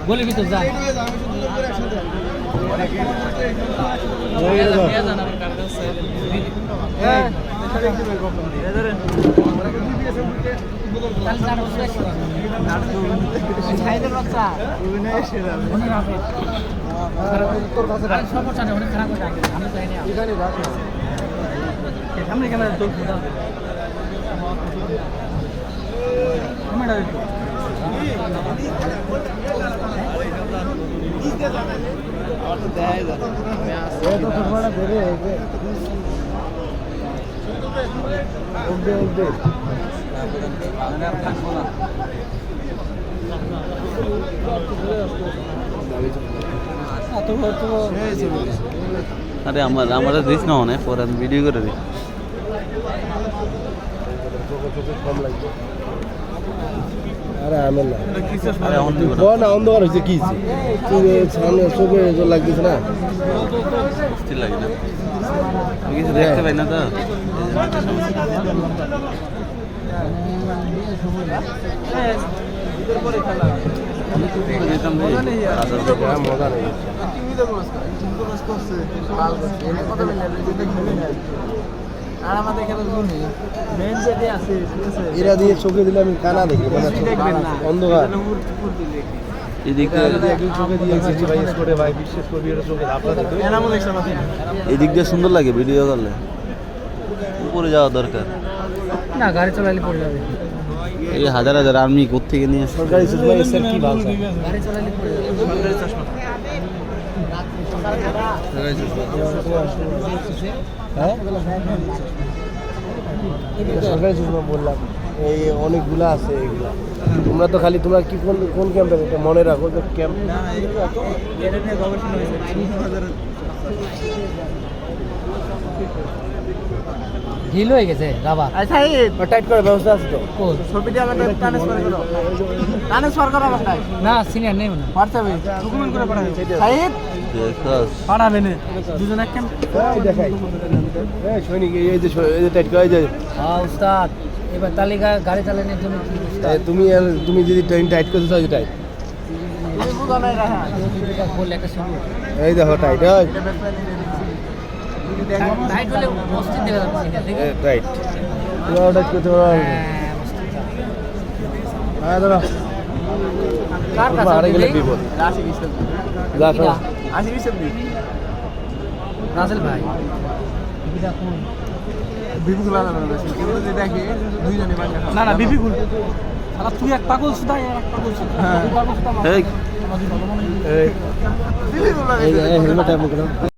গলির ভিতর যা অনেক খারাপ সামনে ক্যামেরা আরে আমার দিস না মনে পরে আমি ভিডিও করে দিই আরে আমি না আরে অন্ধকার হয়েছে কি সামনে চোখে লাগতেছে না স্থির লাগে না কিছু দেখতে পাই না তো মজা নেই এরা দিয়ে চোখে দিলে আমি কানা দেখি মানে অন্ধকার এদিক দিয়ে সুন্দর লাগে ভিডিও করলে উপরে যাওয়া দরকার না গাড়ি চালালে পড়ে যাবে এই হাজার হাজার আর্মি কোত্থেকে নিয়ে সরকারি চশমা এসে কি ভালো গাড়ি চালালে পড়ে যাবে সরকারি চশমা হ্যাঁ সরকারি চশমা বললাম এই অনেকগুলা আছে এইগুলা তোমরা তো খালি তোমরা কি কোন ক্যাম্পে এটা মনে রাখো যে ক্যাম্প ঢিল হয়ে গেছে রাবার টাইট করার ব্যবস্থা আছে তো ছবিটা আমাদের ট্রান্সফার করা অবস্থায় না সিনিয়র নেই মনে হোয়াটসঅ্যাপে ডকুমেন্ট করে পাঠাবে সাহেব পাঠাবে না দুজন এক ক্যাম্প দেখাই এই সৈনিক এই যে টাইট করে এই যে হ্যাঁ উস্তাদ এবার তালিকা গাড়ি চালানোর জন্য কি তুমি যদি ট্রেন টাইট করতে চাও যে টাইট বললে একটা শুরু এই দেখো টাইট টাইট হলে মসজিদ দেখা যাচ্ছে টাইট তুমি টাইট করতে পারো হ্যাঁ দাদা কার কাছে আরে গেলে বিপদ রাসেল ভাই এটা কোন বিপুল দেখে দুইজনে না না বিপিকুল শালা তুই এক পাগল সুদা এক পাগল সুদা এই হেলমেট